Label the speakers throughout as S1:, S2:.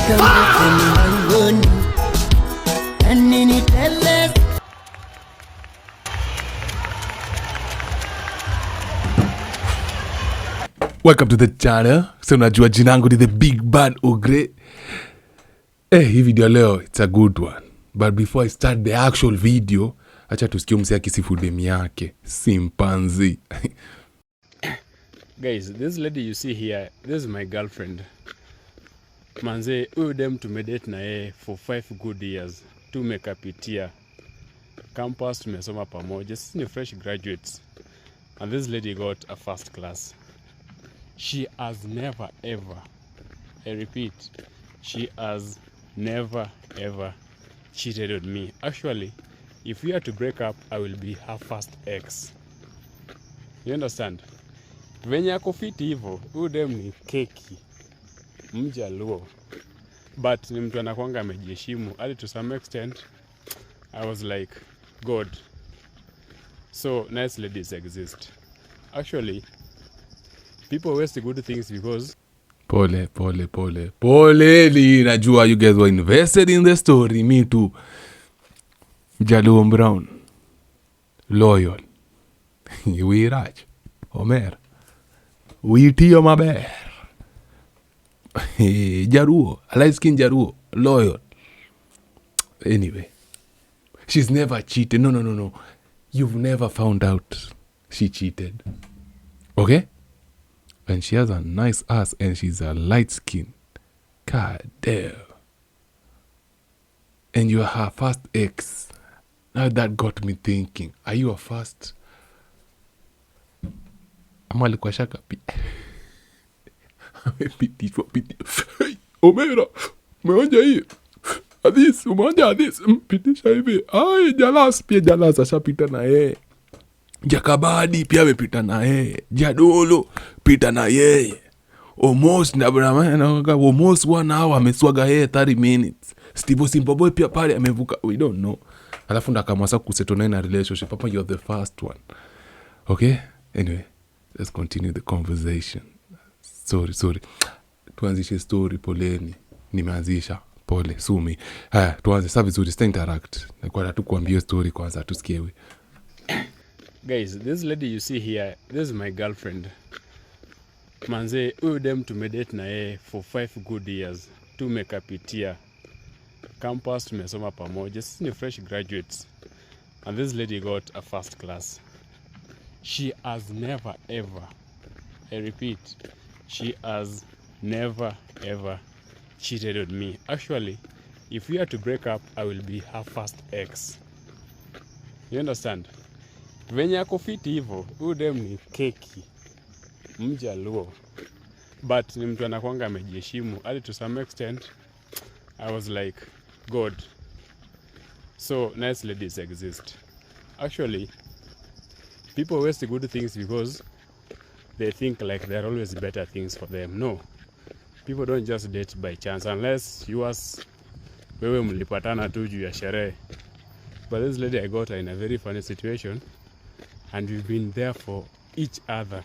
S1: Welcome to the channel. So unajua jinangu ni the big bad ogre. Hii video leo it's a good one. But before I start the actual video, acha tusikie msee akisifu demu yake simpanzi.
S2: Guys, this lady you see here, this is my girlfriend. Manze, huyu dem tumedate na yeye for 5 good years. Tumekapitia campus, tumesoma pamoja. Sisi ni fresh graduates. And this lady got a first class. She has never ever, I repeat, she has never ever cheated on me. Actually, if we are to break up, I will be her first ex. You understand? Venye ako fiti hivo, huyu dem ni keki, mjaluo. But ni mtu anakuanga amejiheshimu. Hadi to some extent, I was like, God. So, nice ladies exist. Actually, people waste good things because...
S1: Pole. Najua you guys were invested in the story. Me too. Jaluo Brown. Loyal. We Raj. Omer. We Tio Maber. Jaruo. Light skin Jaruo. Loyal. Anyway. She's never cheated. No. You've never found out she cheated. Okay? And she has a nice ass and she's a light skin. God damn. And you're her first ex. Now that got me thinking. Are you a first? Ama alikuwa shaka pi. Amepitishwa. Hey, Omera. Umeonja hii. Adis, umeonja adis. Pitisha hivi. Ay, Jalas pia Jalas ashapita na yeye. Jakabadi pia amepita na yeye. Jadolo pita na yeye. Almost 1 hour ameswaga yeye 30 minutes. Steve Simpoboy pia pale amevuka. We don't know. Alafu ndakamwasa kusetona na relationship. Papa, you're the first one. Okay? Anyway, let's continue the conversation. Sorry. Tuanzishe story, poleni. Nimeanzisha. Pole, sumi. Haya, tuanze. Sawa vizuri, stay interact. Nakuwa tu kuambia story kwanza tusikiewe.
S2: Guys, this lady you see here, this is my girlfriend. Manze, huyu dem tumedate na yeye for 5 good years. Tumekapitia campus, tumesoma pamoja. Sisi ni fresh graduates. And this lady got a first class. She has never ever, I repeat, she has never ever cheated on me. Actually, if we are to break up, I will be her first ex. You understand? Venye ako fiti hivo, huyu dem ni keki, mjaluo. But ni mtu anakuanga amejiheshimu. Hadi to some extent, I was like, God. So, nice ladies exist. Actually, people waste good things because they think like there are always better things for them. No. People don't just date by chance unless wewe mlipatana tu juu ya sherehe. But this lady, I got her in a very funny situation. And we've been there for each other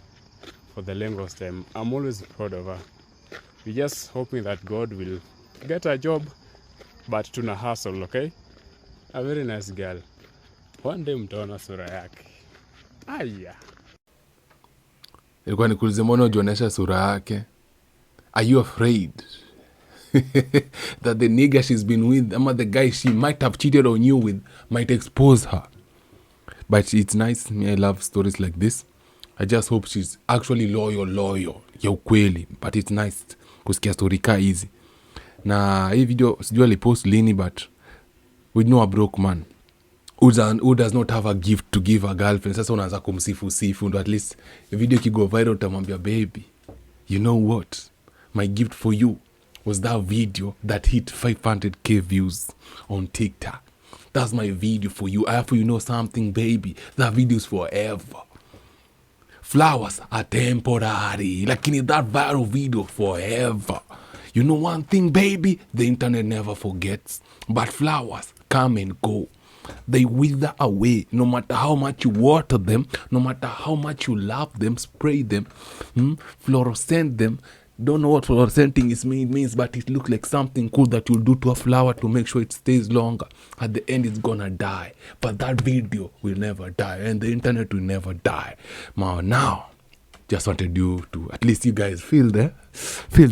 S2: for the longest time. I'm always proud of her. We're just hoping that God will get a job, but tuna hustle, okay? A very nice girl. One day mtaona sura yake. Aya.
S1: Ilikuwa nikuulize mbona ujionyesha sura yake? Are you afraid that the nigga she's been with, ama the guy she might have cheated on you with, might expose her? But it's nice. Me, I love stories like this. I just hope she's actually loyal. Ya ukweli. But it's nice kusikia story ka hizi. Na hii video sijua alipost lini, but we know a broke man who does not have a gift to give a girlfriend. Sasa unaanza kumsifu. Ndo at least video kigo viral utamwambia, baby, you know what? My gift for you was that video that hit 500k views on TikTok. That's my video for you. After you know something, baby, that video is forever. Flowers are temporary. Lakini that viral video forever. You know one thing, baby? The internet never forgets. But flowers come and go. They wither away. No matter how much you water them, no matter how much you love them, spray them, fluorescent them, Don't know what fluorescenting means, but it looks like something cool that you'll do to a flower to make sure it stays longer. At the end, it's gonna die. But that video will never die, and the internet will never die. Now, just wanted you to, at least you guys feel the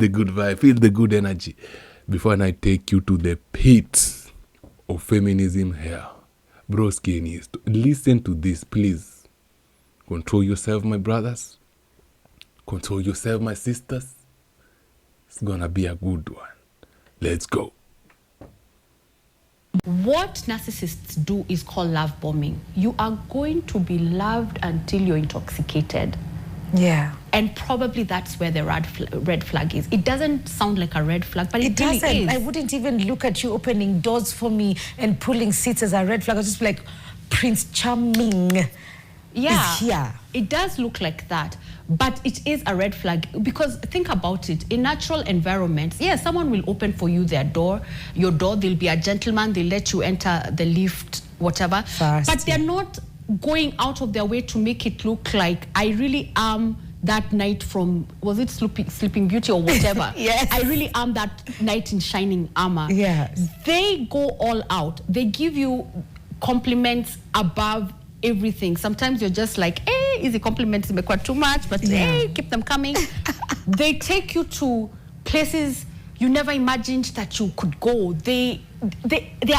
S1: good vibe, feel the good energy, before I take you to the pits of feminism here. Broski, listen to this, please. Control yourself, my brothers. Control yourself, my sisters. It's gonna be a good one. Let's go.
S3: What narcissists do is called love bombing. You are going to be loved until you're intoxicated.
S4: Yeah.
S3: And probably that's where the red flag is. It doesn't sound like a red flag, but it really
S4: doesn't.
S3: is.
S4: I wouldn't even look at you opening doors for me and pulling seats as a red flag. I'd just be like, Prince Charming.
S3: Yeah,
S4: here.
S3: It does look like that, but it is a red flag, because think about it. In natural environments, yeah, someone will open for you your door, they'll be a gentleman, they'll let you enter the lift, whatever.
S4: Fast,
S3: but they're not going out of their way to make it look like I really am that knight from, was it Sleeping Beauty or whatever?
S4: Yes.
S3: I really am that knight in shining armor.
S4: Yes.
S3: They go all out. They give you compliments above everything. Sometimes you're just like, hey, easy compliments may quite too much, but hey, keep them coming. They take you to places you never imagined that you could go. They're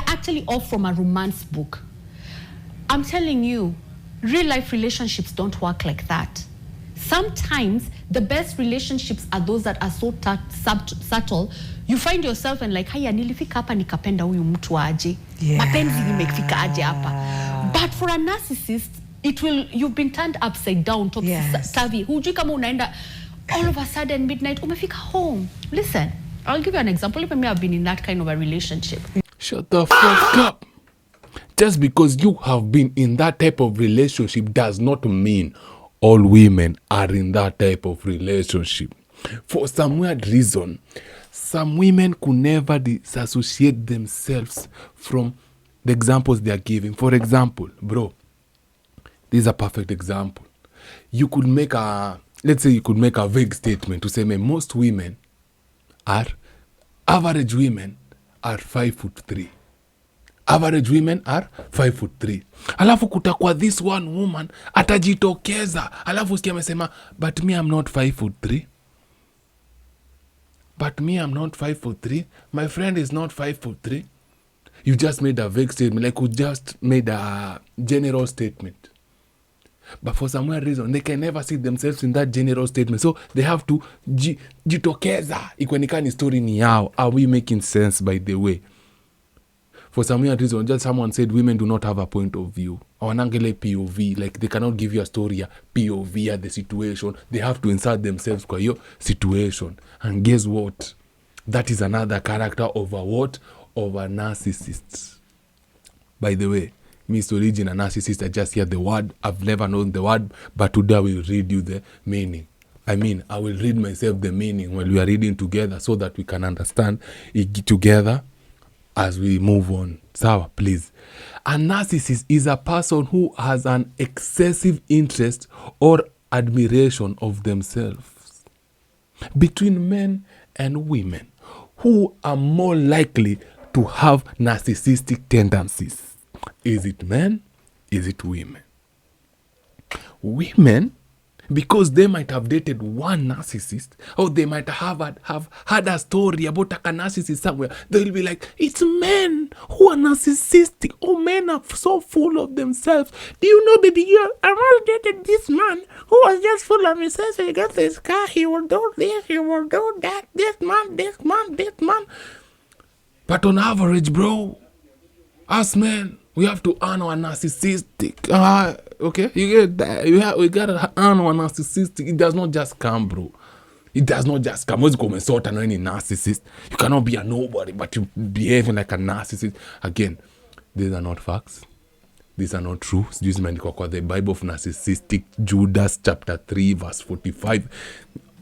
S3: actually off from a romance book. I'm telling you, real life relationships don't work like that. Sometimes the best relationships are those that are so subtle. You find yourself and like, haya, nilifika hapa nikapenda huyu mtu aje. Mapenzi nimefika aje hapa. But for a narcissist, you've been turned upside down, topsy-turvy. Hujui kama unaenda, all of a sudden midnight umefika home. Listen, I'll give you an example. Even me, I've been in that kind of a relationship.
S1: Shut the fuck up. Just because you have been in that type of relationship does not mean all women are in that type of relationship. For some weird reason, some women could never disassociate themselves from the examples they are giving. For example, bro, this is a perfect example. Let's say you could make a vague statement to say, man, most women average women are 5'3". Average women are 5'3". Alafu kutakuwa this one woman atajitokeza. Alafu sikia amesema, but me I'm not 5'3". But me I'm not 5'3". My friend is not 5'3". You just made a vague statement, like you just made a general statement. But for some weird reason, they can never see themselves in that general statement. So they have to jitokeza. Ikwenikani story ni yao. Are we making sense, by the way? For some weird reason, just someone said women do not have a point of view. Or anangele POV, like they cannot give you a story, a POV at the situation. They have to insert themselves kwa your situation. And guess what? That is another character of a what? Of a narcissist. By the way, Miss Origin, a narcissist, I just hear the word. I've never known the word, but today I will read you the meaning. I will read myself the meaning while we are reading together so that we can understand it together as we move on. Sawa, please. A narcissist is a person who has an excessive interest or admiration of themselves. Between men and women who are more likely to have narcissistic tendencies. Is it men? Is it women? Women, because they might have dated one narcissist, or they might have had a story about a narcissist somewhere, they'll be like, it's men who are narcissistic. Oh, men are so full of themselves. Do you know, baby girl, I once dated this man who was just full of himself. So he got this car, he will do this, he will do that, this man. But on average, bro, us men, we have to earn our narcissistic. Okay, you get that. We gotta earn our narcissistic. It does not just come, bro. It does not just come. What's going sort of any narcissist? You cannot be a nobody, but you behaving like a narcissist. Again, these are not facts. These are not true. This is the Bible of narcissistic, Judas chapter 3, verse 45.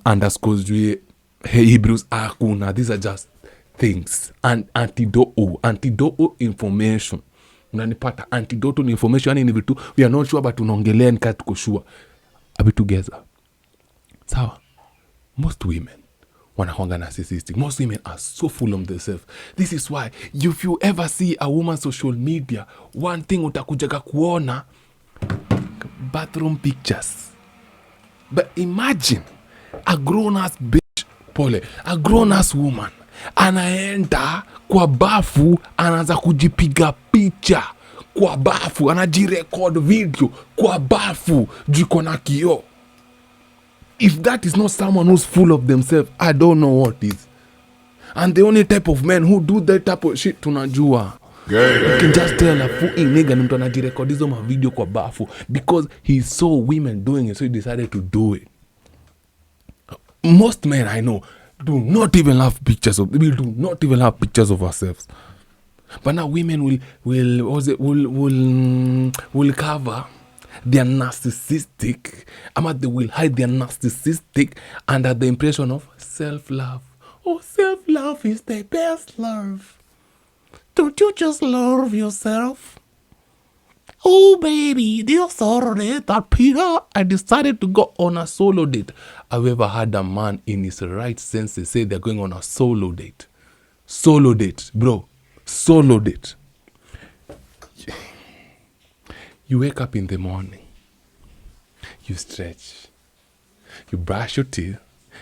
S1: _ Hebrews akuna. These are just things. And antidote information. Unanipata antidote information ni vitu we are not sure but unaongelea nika tuko sure. Are we together? Sawa. Most women wanakwanga narcissistic. Most women are so full of themselves. This is why if you ever see a woman social media, one thing utakujaga kuona bathroom pictures. But imagine a grown-ass bitch, a grown-ass woman anaenda kwa bafu, anaanza kujipiga picha kwa bafu, anajirecord video kwa bafu jiko na kioo. If that is not someone who's full of themselves, I don't know what is. And the only type of men who do that type of shit tunajua. You can just tell a fucking nigga ni mtu anajirecord hizo ma video kwa bafu because he saw women doing it, so he decided to do it. Most men I know do not even have pictures of ourselves. But now women will cover their narcissistic, they will hide their narcissistic under the impression of self-love. Oh, self-love is the best love. Don't you just love yourself? Oh, baby, this Saturday that Peter, I decided to go on a solo date. I've ever had a man in his right senses say they're going on a solo date. Solo date, bro. Solo date. You wake up in the morning. You stretch. You brush your teeth.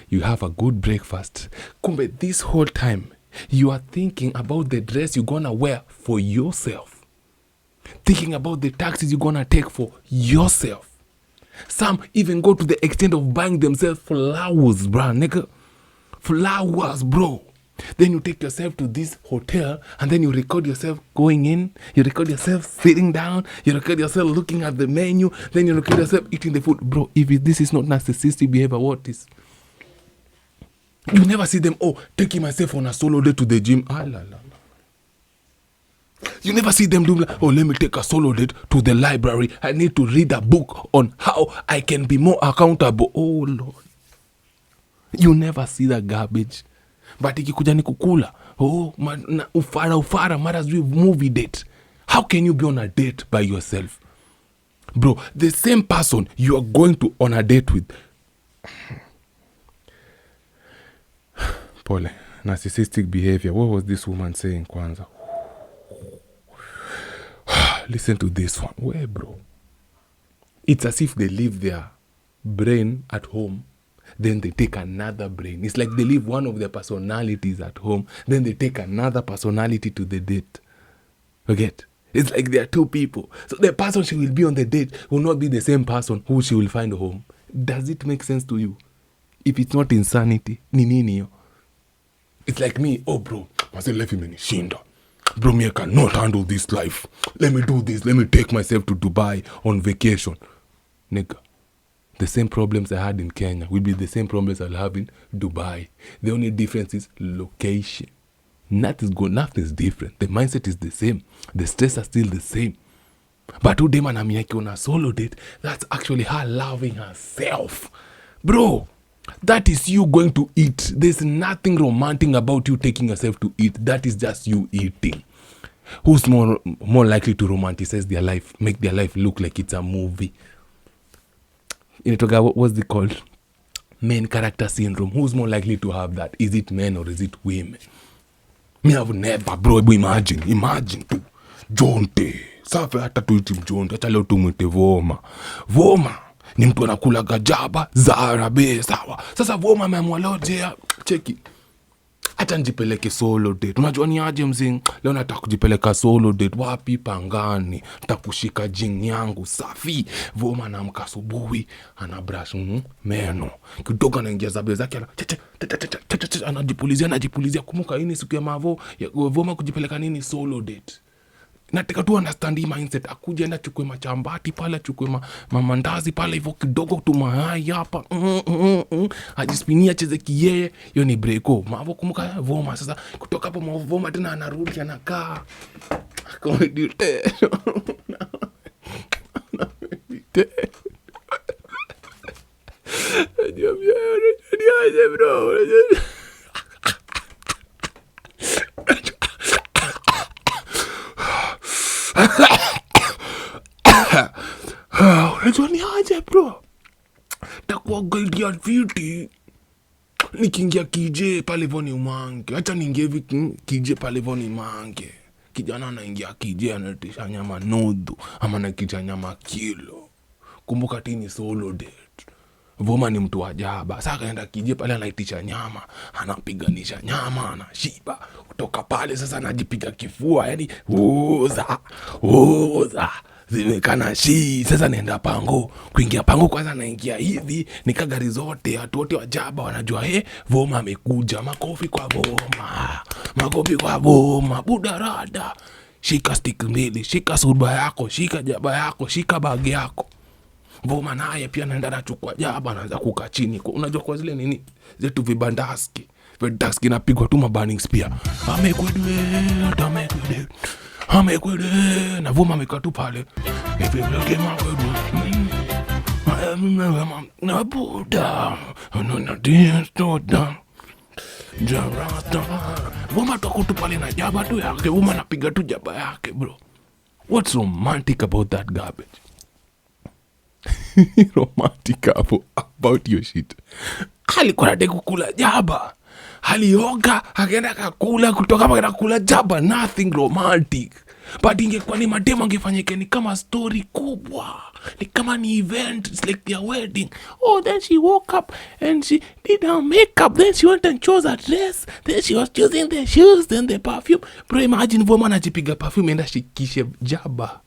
S1: You have a good breakfast. Kumbe, this whole time, you are thinking about the dress you're gonna wear for yourself. Thinking about the taxis you're gonna take for yourself. Some even go to the extent of buying themselves flowers, bro, nigga. Flowers, bro. Then you take yourself to this hotel and then you record yourself going in. You record yourself sitting down. You record yourself looking at the menu. Then you record yourself eating the food. Bro, if this is not narcissistic behavior, what is? You never see them, taking myself on a solo day to the gym. You never see them doing like, let me take a solo date to the library. I need to read a book on how I can be more accountable. Oh, Lord. You never see that garbage. But ikikuja ni kukula. Ufara, matters with movie date. How can you be on a date by yourself? Bro, the same person you are going to on a date with. Pole, narcissistic behavior. What was this woman saying, Kwanza? Listen to this one. Where, bro? It's as if they leave their brain at home, then they take another brain. It's like they leave one of their personalities at home, then they take another personality to the date. Forget? It's like there are two people. So the person she will be on the date will not be the same person who she will find home. Does it make sense to you? If it's not insanity, ni nini yo? It's like me, bro, mase life imenishinda. Bro, me I cannot handle this life. Let me do this. Let me take myself to Dubai on vacation. Nigga, the same problems I had in Kenya will be the same problems I'll have in Dubai. The only difference is location. Nothing's different. The mindset is the same. The stress are still the same. But today, man, I'm on a solo date. That's actually her loving herself. Bro, that is you going to eat. There's nothing romantic about you taking yourself to eat. That is just you eating. Who's more likely to romanticize their life, make their life look like it's a movie? What's it called? Main character syndrome. Who's more likely to have that? Is it men or is it women? Me have never, bro. Imagine tu. Jonte. Safi hata tuiti mjonte. Acha leo tumwite Voma. Voma ni mtu anakula gajaba za Arabe, sawa. Sasa Voma ameamua leo cheki. Acha njipeleke solo date. Unajua ni aje mzing? Leo nataka kujipeleka solo date. Wapi? Pangani. Nitakushika jing yangu safi. Voma anaamka asubuhi, ana brush meno. Kidogo anaingia zabe zake, anajipulizia. Kumbuka hii ni siku ya Mavo. Voma kujipeleka nini solo date. Nataka tu understand hii mindset. Akuje enda chukue machambati pale, chukue mamandazi pale hivyo kidogo tu mayai hapa. Ajispinia cheze kiyeye. Hiyo ni breko. Mavo kumbuka Voma sasa kutoka hapo Voma tena anarudi anakaa. Akomedite. Aje bro. Unajua ni aje bro, takuwa guide ya viti nikiingia kije pale voni mange, acha niingie hivi kije pale voni mange. Kijana anaingia kije anaitisha nyama nudu ama anakicha nyama kilo. Kumbuka tini solo date. Voma ni mtu ajaba. Sasa kaenda kije pale anaitisha nyama, anapiganisha nyama, anashiba. Kutoka pale sasa anajipiga kifua, yani oza zimekana sasa naenda pango. Kuingia pango kwanza naingia hivi, nika gari zote, watu wote wajaba wanajua Voma amekuja. Makofi kwa Voma. Makofi kwa Voma. Budarada. Shika stick mbili, shika suba yako, shika jaba yako, shika bagi yako. Voma naye pia naenda nachukua jaba, anaanza kukaa chini. Unajua kwa zile nini zetu vibandaski napigwa tu maburning spear. Amekwede na Voma amekaa tu pale. Na buda Voma toko tu pale na jaba tu yake. Voma napiga tu jaba yake bro. What's romantic about that garbage? Romantic about your shit. Alikuwa anataka kukula jaba, alioga akaenda kakula, kutoka hapa kula jaba. Nothing romantic. But ingekuwa ni mademo angefanyike ni kama story kubwa, ni kama ni event. It's like their wedding. Oh, then she woke up and she did her makeup, then she went and chose a dress, then she was choosing the shoes, then the perfume. Bro, imagine Voma anajipiga perfume enda shikishe jaba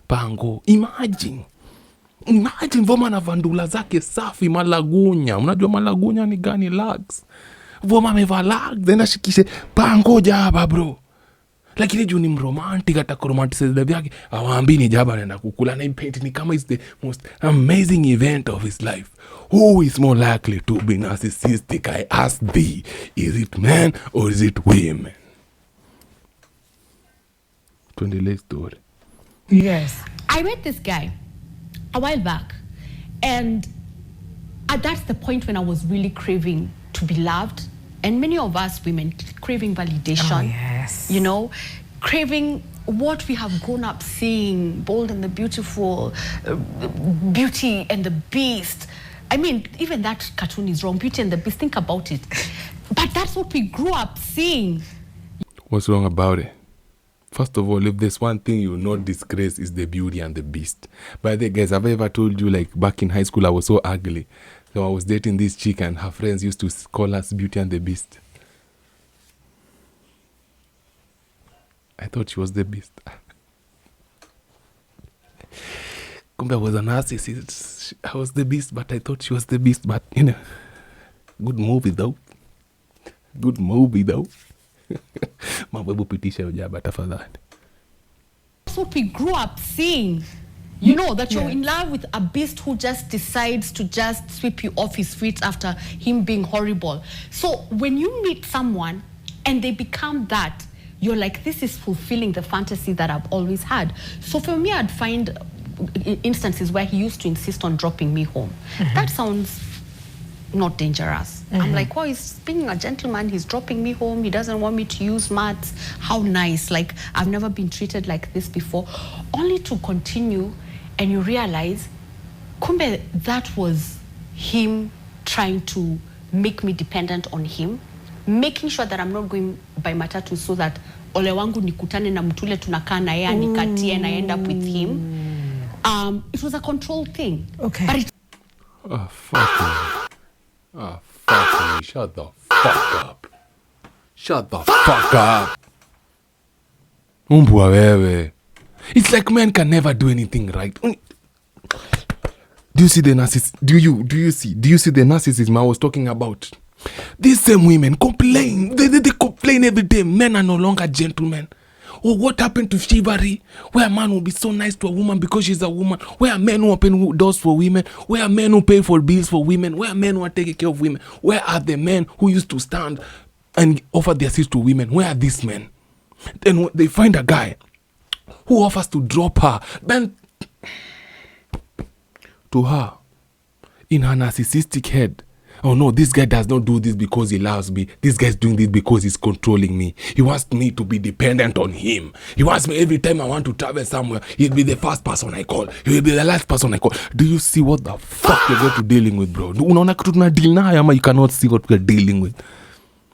S1: pango. Imagine Voma na vandula zake safi, malagunya. Unajua malagunya ni gani? Lags. Voma amevaa lags, then ashikishe pango jaba bro. Lakini juu ni mromantic, atakuromanticize vyake, awaambi ni jaba anaenda kukula na impaint ni kama it's the most amazing event of his life. Who is more likely to be narcissistic? I ask thee. Is it men or is it women? Tuendelee story.
S4: Yes.
S3: I met this guy a while back, and that's the point when I was really craving to be loved, and many of us women craving validation.
S4: Oh, yes.
S3: You know, craving what we have grown up seeing, Bold and the Beautiful, Beauty and the Beast. I mean, even that cartoon is wrong, Beauty and the Beast, think about it. But that's what we grew up seeing.
S1: What's wrong about it? First of all, if there's one thing you will not disgrace, is the Beauty and the Beast. By the way, guys, have I ever told you, like, back in high school, I was so ugly. So I was dating this chick and her friends used to call us Beauty and the Beast. I thought she was the Beast. Kumbe I was a narcissist. I was the Beast, but I thought she was the Beast. But, you know, good movie though. Good movie though. Mambo hebu pitisha ujaba tafadhali.
S3: That's what we grew up seeing. You know, that you're in love with a beast who just decides to just sweep you off his feet after him being horrible. So when you meet someone and they become that, you're like, this is fulfilling the fantasy that I've always had. So for me, I'd find instances where he used to insist on dropping me home. That sounds not dangerous. I'm like, oh, he's being a gentleman, he's dropping me home, he doesn't want me to use mats. How nice. Like, I've never been treated like this before. Only to continue, and you realize, kumbe, that was him trying to make me dependent on him, making sure that I'm not going by matatu so that ole wangu nikutane na mtule tunakaa na yeye anikatie and I end up with him. It was a control thing.
S4: Okay.
S3: But it
S1: Oh, fuck me. Oh, fuck me. Shut the fuck up. Shut the fuck up. Umbwa wewe. It's like men can never do anything right. Do you see the narcissism? Do you see the narcissism I was talking about? These same women complain. They complain every day. Men are no longer gentlemen. Oh, what happened to chivalry? Where a man will be so nice to a woman because she's a woman. Where are men who open doors for women? Where are men who pay for bills for women? Where are men who are taking care of women? Where are the men who used to stand and offer their seats to women? Where are these men? Then they find a guy who offers to drop her, then to her, in her narcissistic head, Oh no, this guy does not do this because he loves me. This guy is doing this because he's controlling me. He wants me to be dependent on him. He wants me every time I want to travel somewhere, he'll be the first person I call. He will be the last person I call. Do you see what the fuck you're going to dealing with, bro? Unaona kitu tuna deal nayo ama you cannot see what we're dealing with?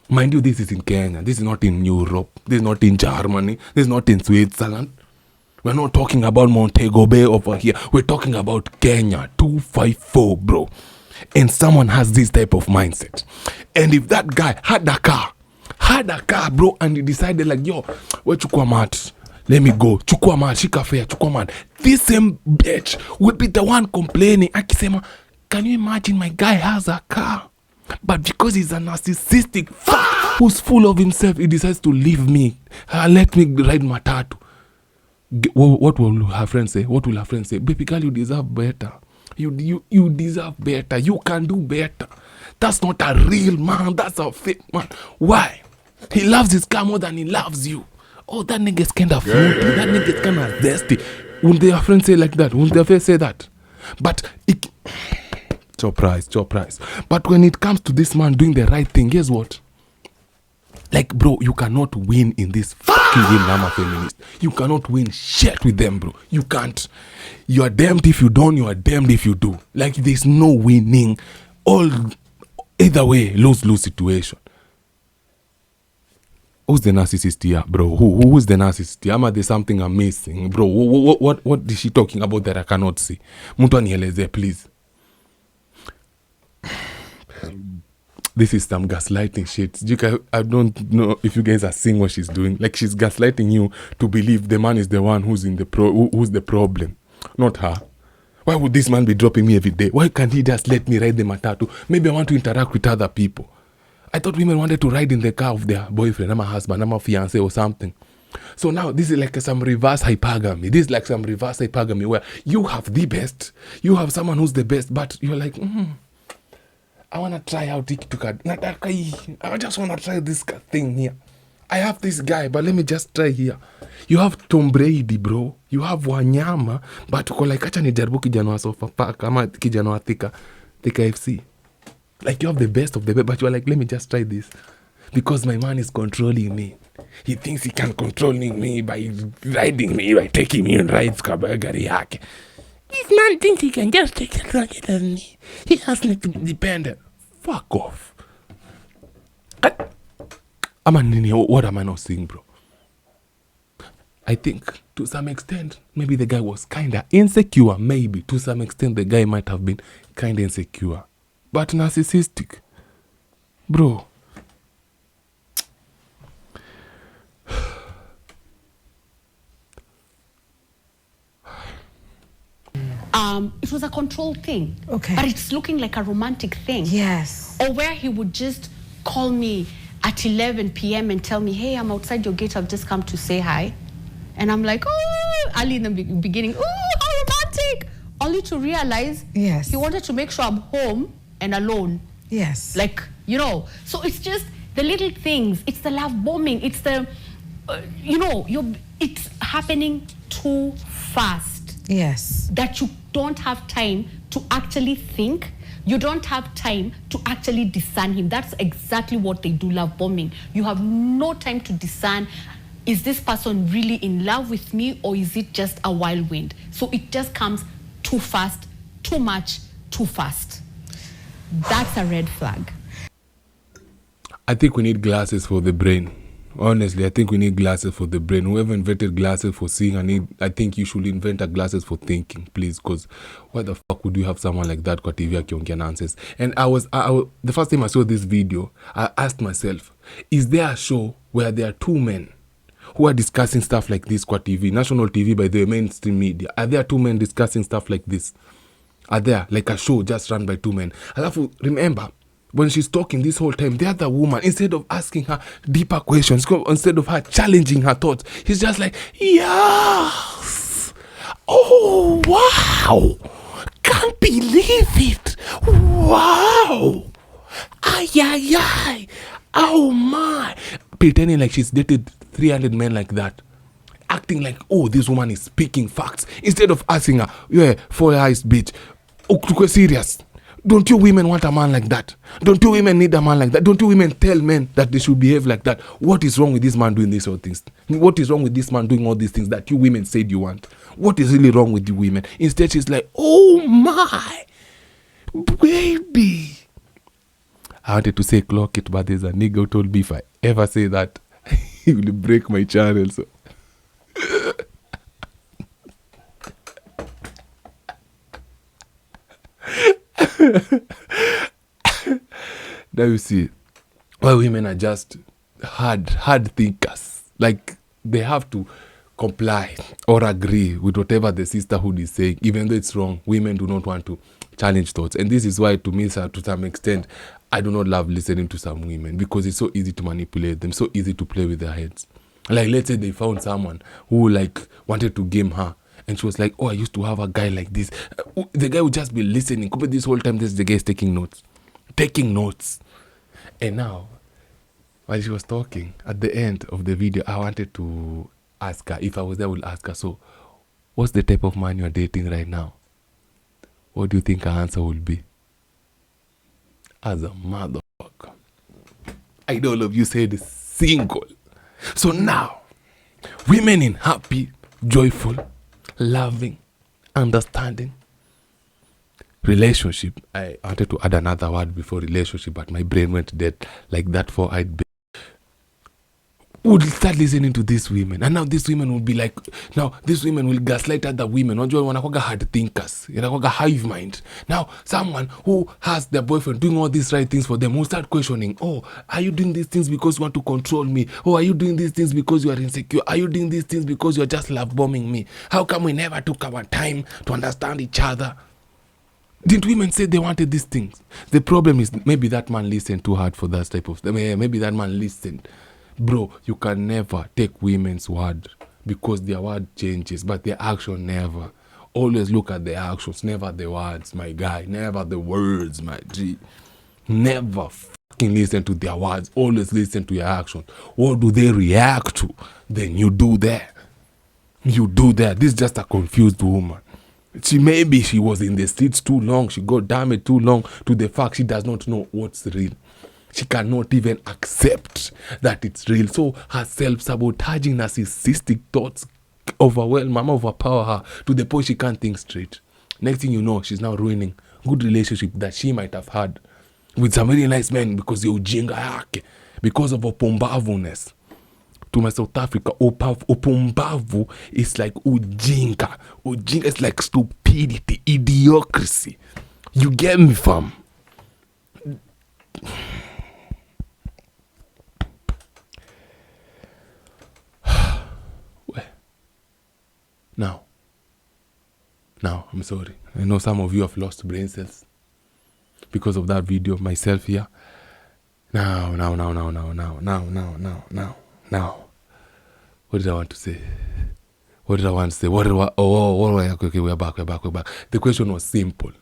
S1: Mind you, this is in Kenya. This is not in Europe. This is not in Germany. This is not in Switzerland. We're not talking about Montego Bay over here. We're talking about Kenya 254, bro. And someone has this type of mindset. And if that guy had a car, bro, and he decided like, yo, where chukua mat? Let me go. Chukua mat, shika fare, chukua mat. This same bitch would be the one complaining. Akisema, can you imagine my guy has a car? But because he's a narcissistic fuck who's full of himself, he decides to leave me. Let me ride matatu. What will her friends say? What will her friends say? Baby girl, you deserve better. You deserve better. You can do better. That's not a real man. That's a fake man. Why? He loves his car more than he loves you. Oh, that nigga's kind of fruity. That nigga's kind of thirsty. Wouldn't their friends say like that? Wouldn't their friends say that? But it... Surprise. But when it comes to this man doing the right thing, guess what? Like, bro, you cannot win in this fucking game, I'm a feminist. You cannot win shit with them, bro. You can't. You are damned if you don't, you are damned if you do. Like, there's no winning. Either way, lose-lose situation. Who's the narcissist here, bro? Who is the narcissist here? Am there something I'm missing? Bro, what is she talking about that I cannot see? Mtu anieleze, please. This is some gaslighting shit. I don't know if you guys are seeing what she's doing. Like, she's gaslighting you to believe the man is the one who's who's the problem, not her. Why would this man be dropping me every day? Why can't he just let me ride the matatu? Maybe I want to interact with other people. I thought women wanted to ride in the car of their boyfriend, I'm a husband, I'm a fiance or something. So now this is like some reverse hypergamy. This is like some reverse hypergamy where you have the best. You have someone who's the best, but you're like, I want to try out TikTok. I just want to try this thing here. I have this guy, but let me just try here. You have Tom Brady, bro. You have Wanyama, but uko like, acha nijaribu kijana wa Sofapaka ama kijana wa Thika FC. Like, you have the best of the best, but you're like, let me just try this. Because my man is controlling me. He thinks he can control me by riding me, by taking me on rides kwa gari yake. This man thinks he can just take it like it doesn't me. He has to be dependent. Fuck off. What am I not saying, bro? I think to some extent, maybe the guy was kinda insecure. Maybe to some extent, the guy might have been kinda insecure. But narcissistic. Bro.
S3: It was a control thing.
S4: Okay.
S3: But it's looking like a romantic thing.
S4: Yes.
S3: Or where he would just call me at 11 p.m. and tell me, hey, I'm outside your gate. I've just come to say hi. And I'm like, oh, early in the beginning, oh, how romantic. Only to realize
S4: Yes.
S3: he wanted to make sure I'm home and alone.
S4: Yes.
S3: Like, you know, so it's just the little things. It's the love bombing. It's the, it's happening too fast.
S4: Yes.
S3: That you don't have time to actually think. You don't have time to actually discern him. That's exactly what they do, love bombing. You have no time to discern, is this person really in love with me or is it just a whirlwind? So it just comes too fast, too much, too fast. That's a red flag.
S1: I think we need glasses for the brain. Honestly, I think we need glasses for the brain. Whoever invented glasses for seeing, I think you should invent a glasses for thinking, please. Because why the fuck would you have someone like that kwa TV akiongea nonsense? And I was the first time I saw this video, I asked myself, is there a show where there are two men who are discussing stuff like this kwa TV, national TV by the mainstream media? Are there two men discussing stuff like this? Are there like a show just run by two men? Alafu, remember, when she's talking this whole time, the other woman, instead of asking her deeper questions, instead of her challenging her thoughts, he's just like, yes, oh, wow, can't believe it, wow, ay, oh my, pretending like she's dated 300 men like that, acting like, oh, this woman is speaking facts, instead of asking her, yeah, 4 eyes bitch, oh, serious. Don't you women want a man like that? Don't you women need a man like that? Don't you women tell men that they should behave like that? What is wrong with this man doing these sort of things? What is wron with this man doing all these things that you women said you want? What is really wrong with you women? Instead, she's like, oh my, baby. I wanted to say clock it, but there's a nigga who told me if I ever say that, he will break my channel. So now you see why women are just hard thinkers. Like, they have to comply or agree with whatever the sisterhood is saying, even though it's wrong. Women do not want to challenge thoughts, and this is why, to me, sir, to some extent, I do not love listening to some women, because it's so easy to manipulate them, so easy to play with their heads. Like, let's say they found someone who like wanted to game her, and she was like, oh, I used to have a guy like this. The guy would just be listening. This whole time, the guy is taking notes. And now, while she was talking, at the end of the video, I wanted to ask her, if I was there, I would ask her, so what's the type of man you're dating right now? What do you think her answer will be? As a motherfucker, I know all of you said single. So now, women in happy, joyful, loving, understanding relationship. I wanted to add another word before relationship, but my brain went dead. Like that four-eyed baby would start listening to these women, and now these women will be like, now these women will gaslight other women. Unajua wanakuwa hard thinkers, wanakuwa hive mind. Now someone who has their boyfriend doing all these right things for them will start questioning, oh, are you doing these things because you want to control me? Oh, are you doing these things because you are insecure? Are you doing these things because you're just love bombing me? How come we never took our time to understand each other? Didn't women say they wanted these things? The problem is maybe that man listened too hard for that type of stuff. Maybe that man listened. Bro, you can never take women's word, because their word changes, but their action never. Always look at the actions, never the words, my guy. Never the words, my G. Never fucking listen to their words. Always listen to your actions. What do they react to? Then you do that. You do that. This is just a confused woman. Maybe she was in the streets too long. She got damaged too long to the fact she does not know what's real. She cannot even accept that it's real. So her self-sabotaging narcissistic thoughts overpower her to the point she can't think straight. Next thing you know, she's now ruining good relationship that she might have had with some very nice men, because you ujinga yake, because of opumbavu-ness. To my South Africa, opumbavu is like ujinga. Ujinga is like stupidity, idiocracy. You get me, fam? Now, I'm sorry. I know some of you have lost brain cells because of that video of myself here. Now. What did I want to say? Okay, we're back. The question was simple.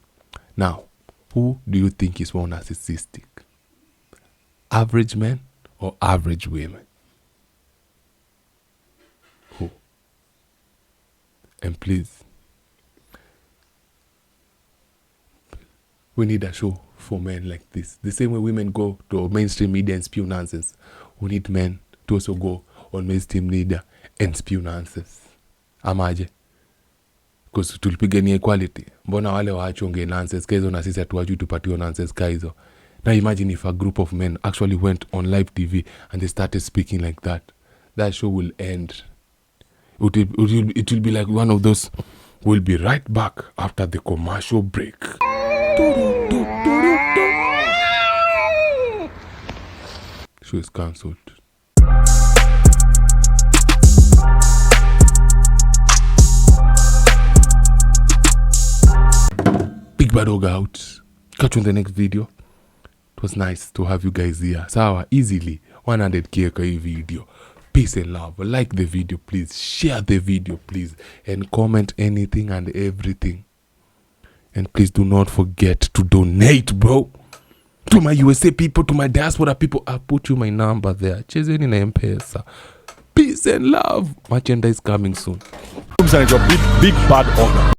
S1: Now, who do you think is more narcissistic? Average men or average women? Who? And please, we need a show for men like this. The same way women go to mainstream media and spew nonsense, we need men to also go on mainstream media and spew nonsense. Amaje? Because tulipigania equality. Mbona wale waachonge nonsense kaizo na sisi hatuwajui tupatiwe nonsense kaizo? Now imagine if a group of men actually went on live TV and they started speaking like that. That show will end. It will be like one of those. We'll be right back after the commercial break. Show is cancelled. Big Bad Dog out. Catch you in the next video. It was nice to have you guys here. Sawa, easily 100k kwa hii video. Peace and love. Like the video, please. Share the video, please. And comment anything and everything. And please do not forget to donate, bro. To my USA people, to my diaspora people. I'll put you my number there. Chezeni na M-Pesa. Peace and love. Merchandise coming soon.
S5: Big bad order.